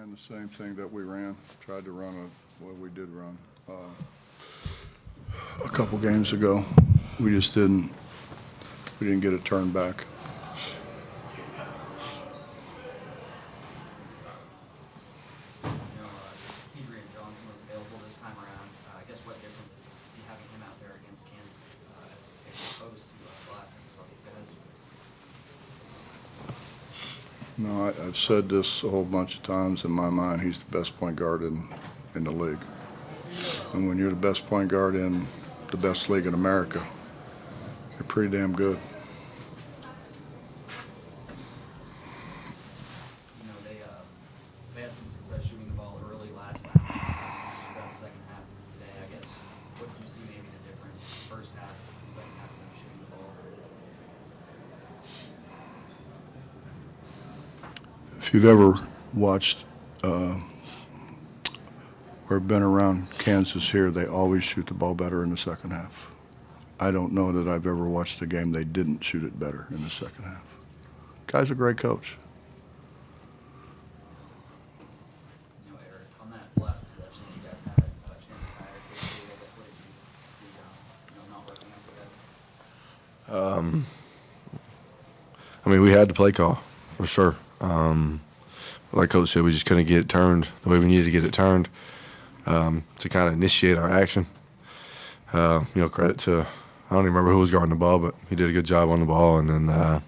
ran the same thing that we ran. Tried to run what we did run a couple games ago. We just didn't. We didn't get it turned back. Adrian Johnson was available this time around. I guess what difference is he having him out there against Kansas as opposed to the last time we saw these guys? No, I've said this a whole bunch of times. In my mind, he's the best point guard in the league. And when you're the best point guard in the best league in America, you're pretty damn good. You know, they had some success shooting the ball early last half, success second half today. I guess, what did you see maybe the difference first half and second half of them shooting the ball? If you've ever watched or been around Kansas here, they always shoot the ball better in the second half. I don't know that I've ever watched a game they didn't shoot it better in the second half. Guy's a great coach. You know, Eric, on that last possession, you guys had a chance to fire KC. I guess what did you see, not working out for you guys? I mean, we had the play call, for sure. Like Coach said, we just couldn't get it turned the way we needed to get it turned to kind of initiate our action. Credit to, I don't even remember who was guarding the ball, but he did a good job on the ball. And then,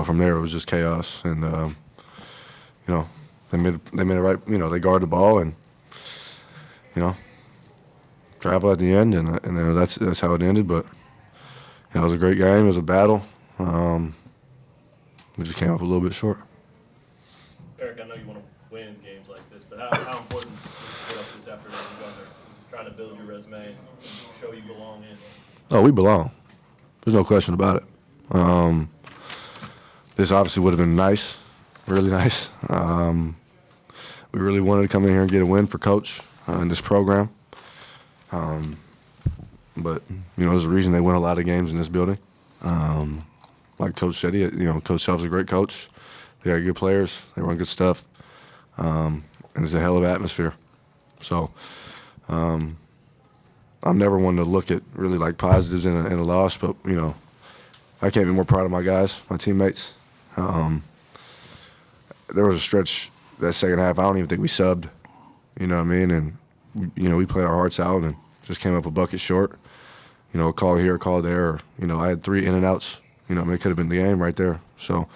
from there, it was just chaos. And, they made it right. They guarded the ball and, travel at the end. And then that's how it ended. But, it was a great game. It was a battle. We just came up a little bit short. Eric, I know you want to win games like this, but how important is it to put up this effort as you guys are trying to build your resume and show you belong in? Oh, we belong. There's no question about it. This obviously would have been nice, really nice. We really wanted to come in here and get a win for Coach in this program. But, there's a reason they win a lot of games in this building. Like Coach said, Coach Self's a great coach. They got good players. They run good stuff. And it's a hell of an atmosphere. So I'm never one to look at really like positives in a loss, but, I can't be more proud of my guys, my teammates. There was a stretch that second half, I don't even think we subbed, you know what I mean? And, we played our hearts out and just came up a bucket short. A call here, a call there. I had 3 in and outs. It could have been the game right there. So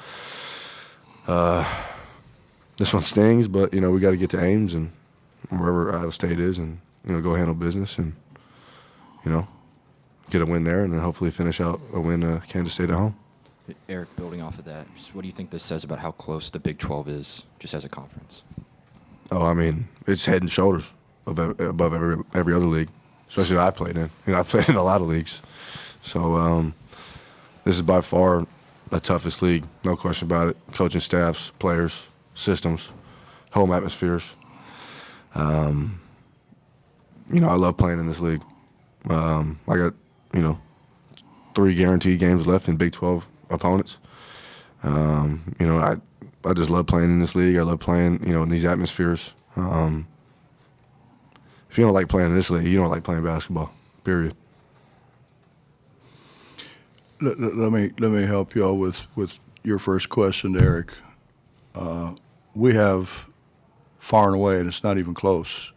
this one stings, but, we got to get to Ames and wherever Iowa State is and, go handle business and, get a win there and then hopefully finish out a win Kansas State at home. Eric, building off of that, just what do you think this says about how close the Big 12 is just as a conference? Oh, I mean, it's head and shoulders above every other league, especially that I've played in. I've played in a lot of leagues. So this is by far the toughest league, no question about it. Coaching staffs, players, systems, home atmospheres. I love playing in this league. I got, 3 guaranteed games left in Big 12 opponents. I just love playing in this league. I love playing, in these atmospheres. If you don't like playing in this league, you don't like playing basketball, period. Let me help you all with your first question, Eric. We have far and away, and it's not even close,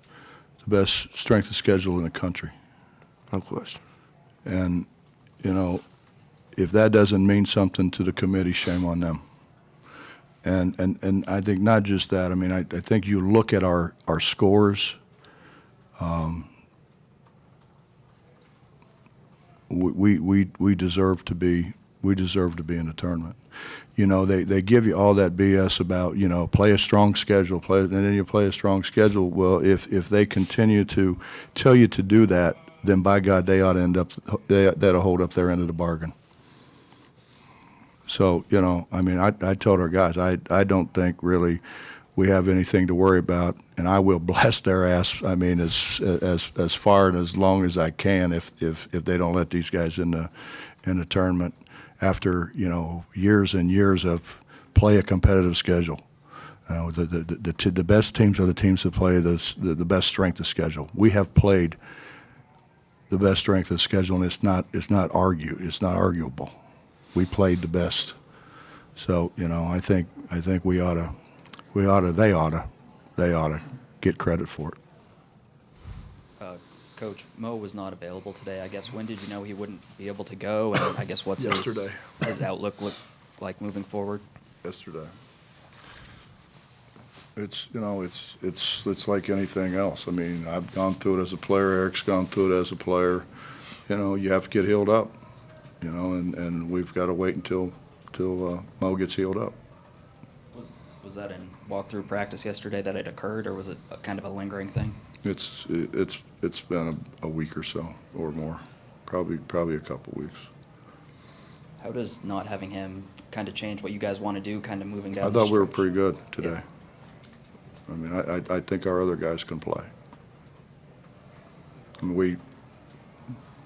the best strength of schedule in the country. No question. And, if that doesn't mean something to the committee, shame on them. And I think not just that. I mean, I think you look at our scores. We deserve to be in the tournament. They give you all that BS about play a strong schedule, and then you play a strong schedule. Well, if they continue to tell you to do that, then by God, they ought to that'll hold up their end of the bargain. So I told our guys I don't think really we have anything to worry about, and I will blast their ass. I mean, as far and as long as I can if they don't let these guys in the tournament after years and years of play a competitive schedule. The best teams are the teams that play the best strength of schedule. We have played the best strength of schedule, and it's not arguable. We played the best. So, I think they ought to get credit for it. Coach, Mo was not available today. I guess when did you know he wouldn't be able to go? And I guess what's Yesterday. his outlook look like moving forward? Yesterday. It's like anything else. I mean, I've gone through it as a player. Eric's gone through it as a player. You have to get healed up. And we've got to wait until Mo gets healed up. Was that in walkthrough practice yesterday that it occurred, or was it kind of a lingering thing? It's been a week or so or more, probably a couple weeks. How does not having him kind of change what you guys want to do, kind of moving down? I the thought we were stretch? pretty good today. Yeah. I mean, I think our other guys can play. I mean,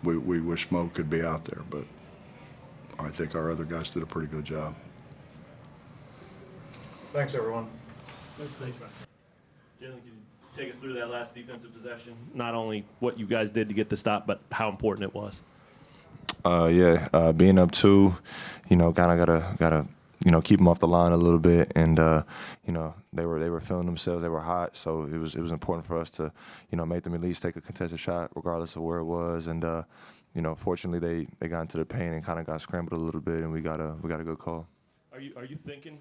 we wish Mo could be out there, but I think our other guys did a pretty good job. Thanks, everyone. Thanks, Ryan. Jalen, can you take us through that last defensive possession? Not only what you guys did to get the stop, but how important it was. Being up 2, kind of gotta keep them off the line a little bit, and they were feeling themselves. They were hot, so it was important for us to make them at least take a contested shot, regardless of where it was. And fortunately they got into the paint and kind of got scrambled a little bit, and we got a good call. Are you thinking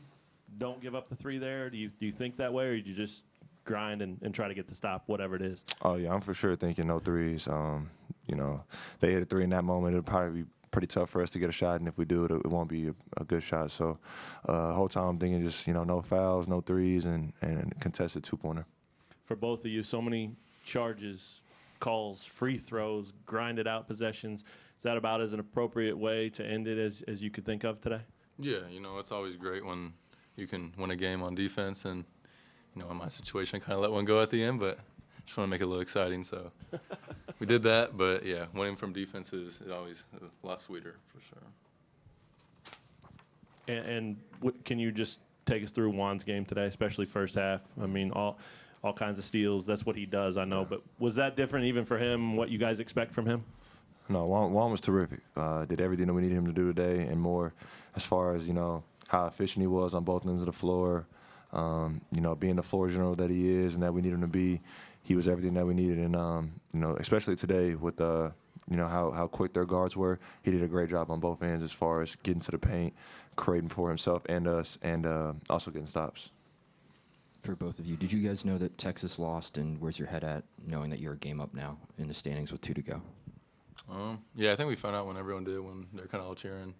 don't give up the 3 there? Do you think that way, or do you just grind and try to get the stop, whatever it is? Oh yeah, I'm for sure thinking no threes. They hit a 3 in that moment. It'll probably be pretty tough for us to get a shot, and if we do it, it won't be a good shot. So the whole time I'm thinking just no fouls, no threes, and contested 2-pointer. For both of you, so many charges, calls, free throws, grinded out possessions. Is that about as an appropriate way to end it as you could think of today? Yeah, it's always great when you can win a game on defense, and in my situation, kind of let one go at the end, but just want to make it a little exciting. So we did that, but yeah, winning from defense is always a lot sweeter for sure. And can you just take us through Juan's game today, especially first half? I mean, all kinds of steals. That's what he does, I know. But was that different even for him, what you guys expect from him? No, Juan was terrific. Did everything that we needed him to do today and more, as far as how efficient he was on both ends of the floor. Being the floor general that he is and that we need him to be, he was everything that we needed. And especially today with how quick their guards were, he did a great job on both ends as far as getting to the paint, creating for himself and us, and also getting stops. For both of you, did you guys know that Texas lost, and where's your head at knowing that you're a game up now in the standings with 2 to go? Yeah, I think we found out when everyone did, when they're kind of all cheering.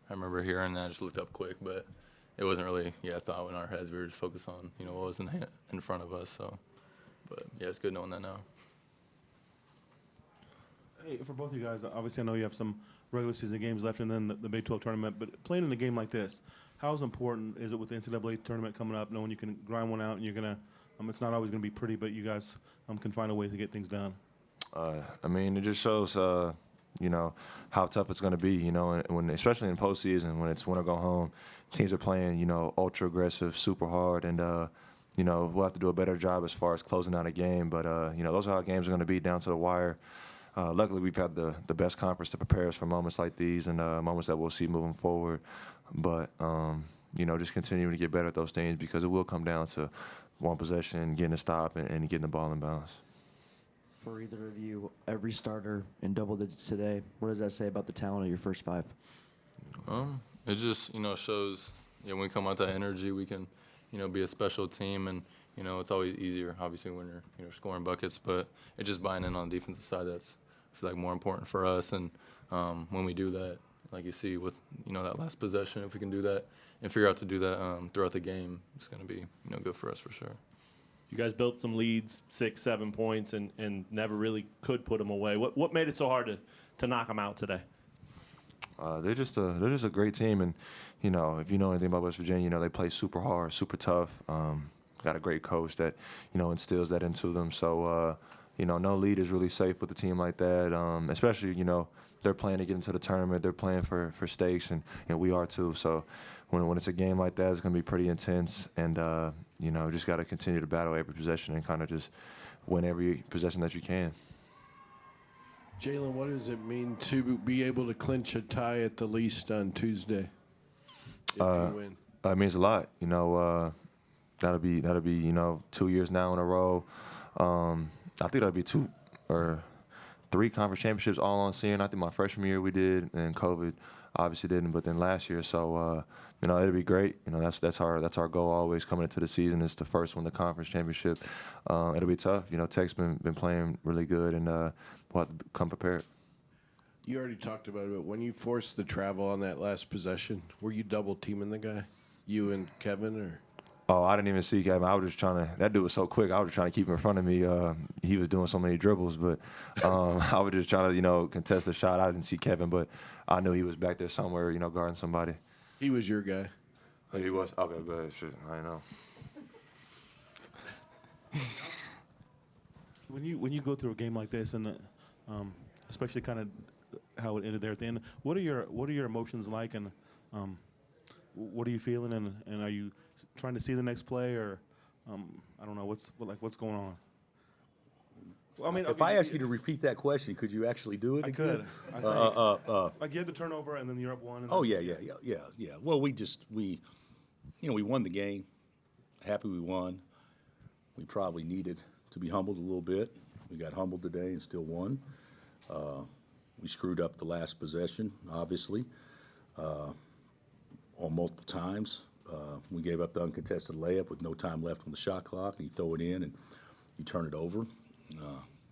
I remember hearing that. I just looked up quick, but it wasn't really a thought in our heads. We were just focused on what was in front of us. So, but yeah, it's good knowing that now. Hey, for both of you guys, obviously I know you have some regular season games left and then the Big 12 tournament, but playing in a game like this, how important is it with the NCAA tournament coming up, knowing you can grind one out and you're going to it's not always going to be pretty, but you guys can find a way to get things done? It just shows, how tough it's going to be, when especially in postseason, when it's win or go home, teams are playing, ultra aggressive, super hard, and we'll have to do a better job as far as closing out a game. But those are how games are going to be, down to the wire. Luckily, we've had the best conference to prepare us for moments like these and moments that we'll see moving forward. But just continuing to get better at those things, because it will come down to one possession, getting a stop, and getting the ball in bounds. For either of you, every starter in double digits today, what does that say about the talent of your first 5? It just shows when we come out that energy, we can be a special team, and it's always easier obviously when you're scoring buckets, but it's just buying in on the defensive side that's I feel like more important for us. And when we do that, like you see with that last possession, if we can do that and figure out to do that throughout the game, it's going to be good for us for sure. You guys built some leads, 6, 7 points, and never really could put them away. What made it so hard to knock them out today? They're just a great team, and if you know anything about West Virginia, they play super hard, super tough. Got a great coach that instills that into them. So no lead is really safe with a team like that. Especially they're playing to get into the tournament, they're playing for stakes, and we are too. So when it's a game like that, it's going to be pretty intense, and you know, just got to continue to battle every possession and kind of just win every possession that you can. Jalen, what does it mean to be able to clinch a tie at the least on Tuesday if you win? It means a lot. You know, that'll be 2 years now in a row. I think that'll be 2 or 3 conference championships all on senior. I think my freshman year we did, and COVID obviously didn't, but then last year. So you know, it'll be great. You know, that's our goal always coming into the season is to first win the conference championship. It'll be tough. You know, Tech's been playing really good, and we'll have to come prepared. You already talked about it, but when you forced the travel on that last possession, were you double teaming the guy, you and Kevin, or? Oh, I didn't even see Kevin. I was just trying to. That dude was so quick. I was just trying to keep him in front of me. He was doing so many dribbles, but I was just trying to, you know, contest the shot. I didn't see Kevin, but I knew he was back there somewhere, you know, guarding somebody. He was your guy. Oh, he was. Okay, good. Shit, I know. When you go through a game like this, and especially kind of how it ended there at the end, what are your emotions like, and what are you feeling, and are you trying to see the next play, or I don't know what's going on? Well, I mean, If I ask you to repeat that question, could you actually do it I again? could. Like you had the turnover, and then you're up 1. And Oh then- yeah. Well, we won the game. Happy we won. We probably needed to be humbled a little bit. We got humbled today and still won. We screwed up the last possession, obviously, on multiple times. We gave up the uncontested layup with no time left on the shot clock, and you throw it in and you turn it over.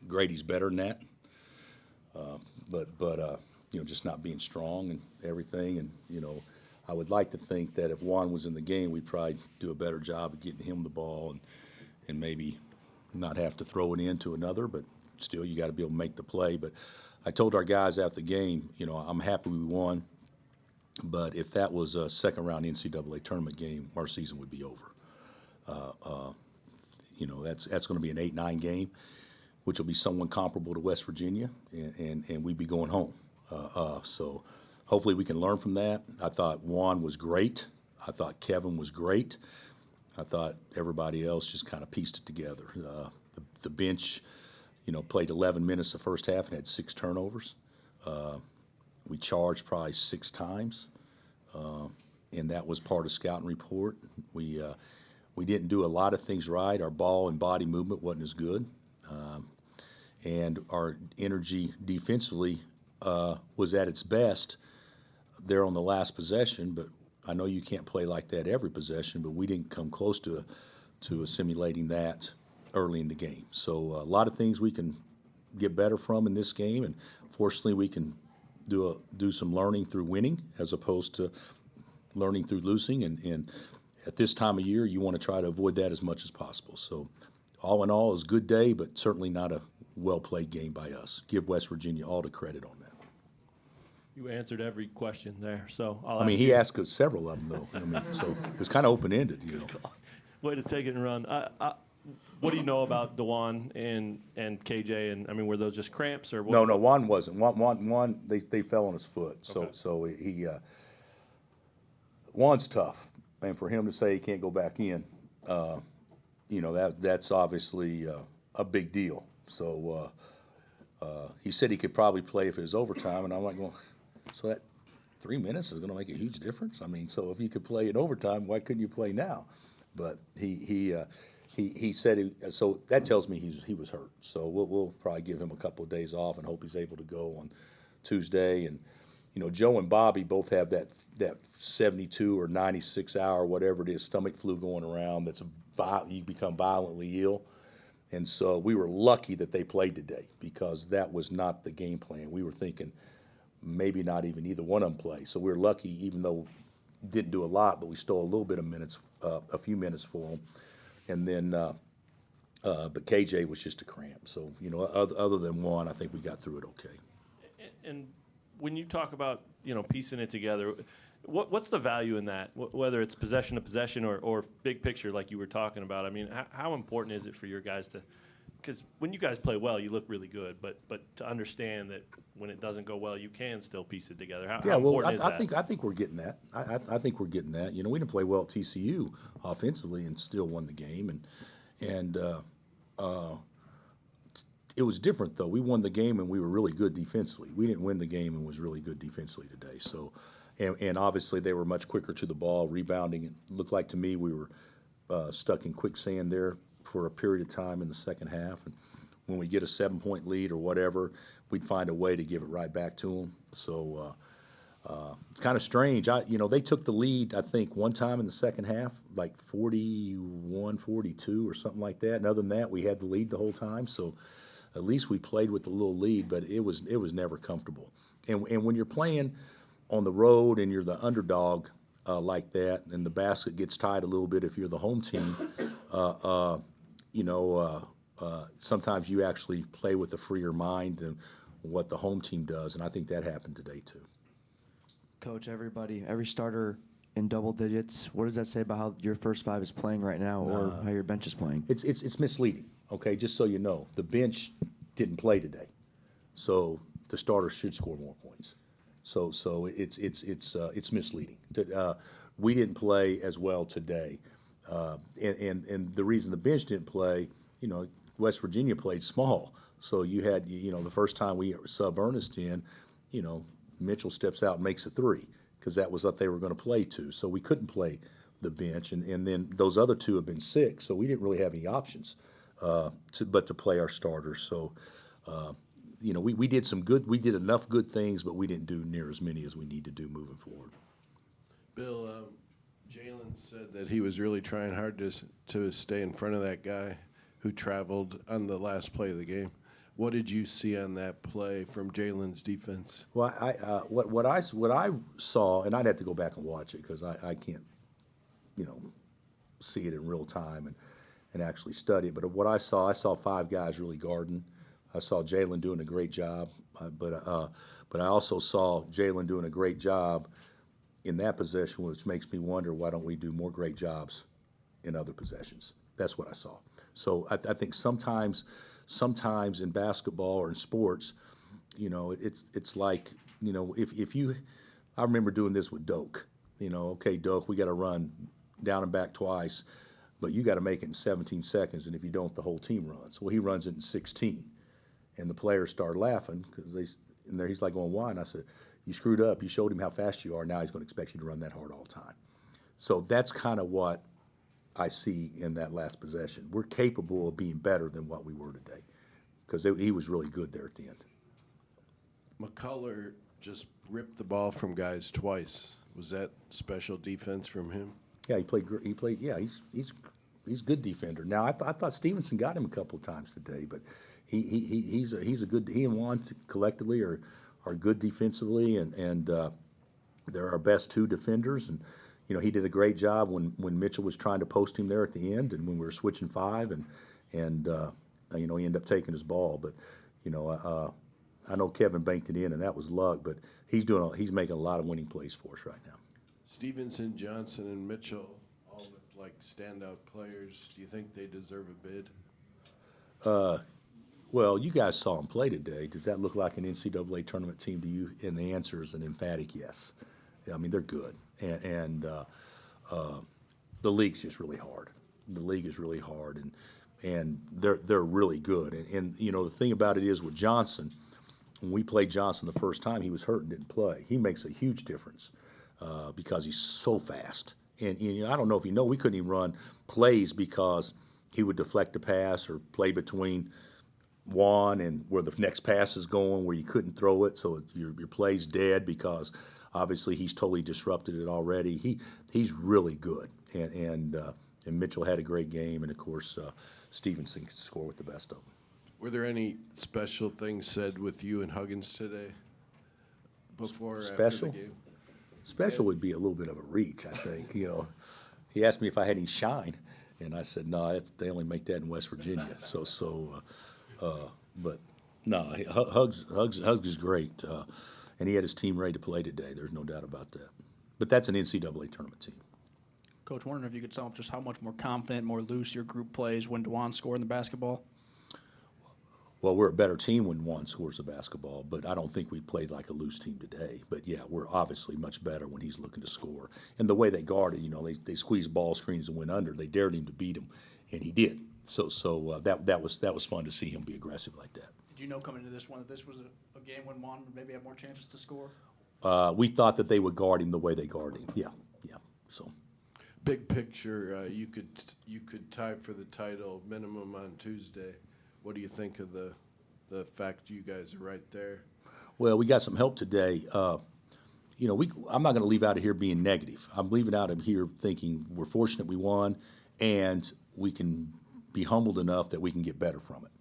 Grady's better than that, but you know, just not being strong and everything. And you know, I would like to think that if Juan was in the game, we'd probably do a better job of getting him the ball and maybe not have to throw it into another. But still, you got to be able to make the play. But I told our guys after the game, you know, I'm happy we won. But if that was a second-round NCAA tournament game, our season would be over. You know, that's going to be an 8-9 game, which will be somewhat comparable to West Virginia, and we'd be going home. So hopefully we can learn from that. I thought Juan was great. I thought Kevin was great. I thought everybody else just kind of pieced it together. The bench, you know, played 11 minutes the first half and had 6 turnovers. We charged probably 6 times, and that was part of scouting report. We didn't do a lot of things right. Our ball and body movement wasn't as good, and our energy defensively was at its best there on the last possession. But I know you can't play like that every possession, but we didn't come close to assimilating that early in the game. So a lot of things we can get better from in this game, and fortunately we can do some learning through winning as opposed to learning through losing. And at this time of year, you want to try to avoid that as much as possible. So all in all, it was a good day, but certainly not a well-played game by us. Give West Virginia all the credit on that. You answered every question there, so I'll I mean, ask he you. asked us several of them, though. I mean, so it was kind of open-ended, you know. Way to take it and run. What do you know about DeJuan and KJ? And I mean, were those just cramps or what? No, Juan wasn't. Juan, they fell on his foot. Okay. So he Juan's tough, and for him to say he can't go back in, you know, that's obviously a big deal. So he said he could probably play if it was overtime, and I'm like, well, so that 3 minutes is going to make a huge difference. I mean, so if you could play in overtime, why couldn't you play now? But he said so that tells me he was hurt. So we'll probably give him a couple of days off and hope he's able to go on Tuesday. And you know, Joe and Bobby both have that 72 or 96 hour, whatever it is, stomach flu going around. You become violently ill. And so we were lucky that they played today because that was not the game plan. We were thinking maybe not even either one of them play. So we were lucky, even though we didn't do a lot, but we stole a little bit of minutes, a few minutes for them. And then, but KJ was just a cramp. So, you know, other than one, I think we got through it okay. And when you talk about, you know, piecing it together, what's the value in that? Whether it's possession to possession or big picture like you were talking about. I mean, how important is it for your guys because when you guys play well, you look really good. But to understand that when it doesn't go well, you can still piece it together. How Yeah, well, important is that? I think we're getting that. I think we're getting that. You know, we didn't play well at TCU offensively and still won the game, and it was different though. We won the game and we were really good defensively. We didn't win the game and was really good defensively today. So, and obviously they were much quicker to the ball, rebounding. It looked like to me we were stuck in quicksand there for a period of time in the second half. And when we get a 7-point lead or whatever, we'd find a way to give it right back to them. So it's kind of strange. They took the lead, I think, one time in the second half, like 41-42 or something like that. And other than that, we had the lead the whole time. So at least we played with the little lead, but it was never comfortable. And when you're playing on the road and you're the underdog like that, and the basket gets tied a little bit if you're the home team, sometimes you actually play with a freer mind than what the home team does, and I think that happened today too. Coach, every starter in double digits. What does that say about how your first five is playing right now, or how your bench is playing? It's misleading. Okay, just so you know, the bench didn't play today, so the starters should score more points. So it's misleading. We didn't play as well today, and the reason the bench didn't play, West Virginia played small, so you had the first time we sub Ernest in, Mitchell steps out and makes a three because that was what they were going to play to. So we couldn't play the bench, and then those other two have been sick, so we didn't really have any options but to play our starters. So we did enough good things, but we didn't do near as many as we need to do moving forward. Bill, Jalen said that he was really trying hard to stay in front of that guy who traveled on the last play of the game. What did you see on that play from Jalen's defense? Well, what I saw, and I'd have to go back and watch it because I can't, see it in real time and actually study it. But what I saw 5 guys really guarding. I saw Jalen doing a great job, but I also saw Jalen doing a great job in that possession, which makes me wonder why don't we do more great jobs in other possessions. That's what I saw. So I think sometimes in basketball or in sports, it's like, if you, I remember doing this with Doak. Okay, Doak, we got to run down and back twice, but you got to make it in 17 seconds, and if you don't, the whole team runs. Well, he runs it in 16, and the players start laughing because he's like going, why? And I said, you screwed up. You showed him how fast you are. Now he's going to expect you to run that hard all the time. So that's kind of what I see in that last possession. We're capable of being better than what we were today because he was really good there at the end. McCullough just ripped the ball from guys twice. Was that special defense from him? Yeah, he played. Yeah, he's a good defender. Now I thought Stevenson got him a couple of times today, but he's a good. He and Juan collectively are good defensively, and they're our best 2 defenders. And he did a great job when Mitchell was trying to post him there at the end, and when we were switching 5, and he ended up taking his ball. But I know Kevin banked it in, and that was luck. But he's making a lot of winning plays for us right now. Stevenson, Johnson, and Mitchell all look like standout players. Do you think they deserve a bid? Well, you guys saw them play today. Does that look like an NCAA tournament team to you? And the answer is an emphatic yes. I mean, they're good, and the league's just really hard. The league is really hard, and they're really good. And the thing about it is with Johnson, when we played Johnson the first time, he was hurt and didn't play. He makes a huge difference because he's so fast. And I don't know if we couldn't even run plays because he would deflect a pass or play between Juan and where the next pass is going, where you couldn't throw it, so your play's dead because obviously he's totally disrupted it already. He's really good, and Mitchell had a great game, and of course Stevenson could score with the best of them. Were there any special things said with you and Huggins today? Before or after the game? Special would be a little bit of a reach, I think. He asked me if I had any shine, and I said no. They only make that in West Virginia. But no, Hugs is great, and he had his team ready to play today. There's no doubt about that. But that's an NCAA tournament team. Coach, wondering if you could sum up just how much more confident, more loose your group plays when DeJuan scored in the basketball? well, we're a better team when Juan scores the basketball, but I don't think we played like a loose team today. But yeah, we're obviously much better when he's looking to score. And the way they guarded, they squeezed ball screens and went under. They dared him to beat him, and he did. So that was fun to see him be aggressive like that. Did you know coming into this one that this was a game when Juan would maybe have more chances to score? We thought that they would guard him the way they guard him. Yeah. So. Big picture, you could tie for the title minimum on Tuesday. What do you think of the fact you guys are right there? Well, we got some help today. I'm not going to leave out of here being negative. I'm leaving out of here thinking we're fortunate we won, and we can be humbled enough that we can get better from it.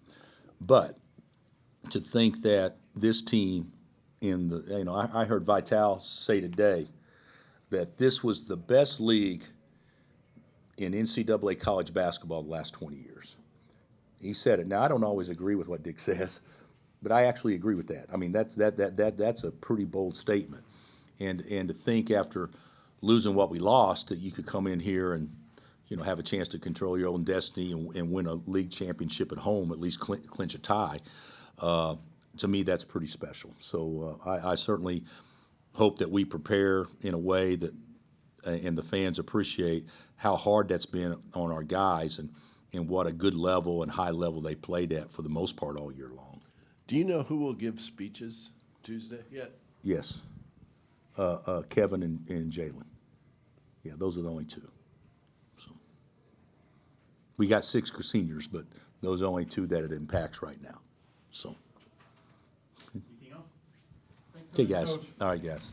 But to think that this team I heard Vital say today that this was the best league in NCAA college basketball the last 20 years. He said it. Now, I don't always agree with what Dick says, but I actually agree with that. I mean, that's a pretty bold statement. And to think after losing what we lost that you could come in here and, have a chance to control your own destiny and win a league championship at home, at least clinch a tie, to me, that's pretty special. So I certainly hope that we prepare in a way that and the fans appreciate how hard that's been on our guys and what a good level and high level they played at for the most part all year long. Do you know who will give speeches Tuesday yet? Yes. Kevin and Jalen. Yeah, those are the only two. So we got 6 seniors, but those are the only 2 that it impacts right now. So. Anything else? Okay, guys. All right, guys.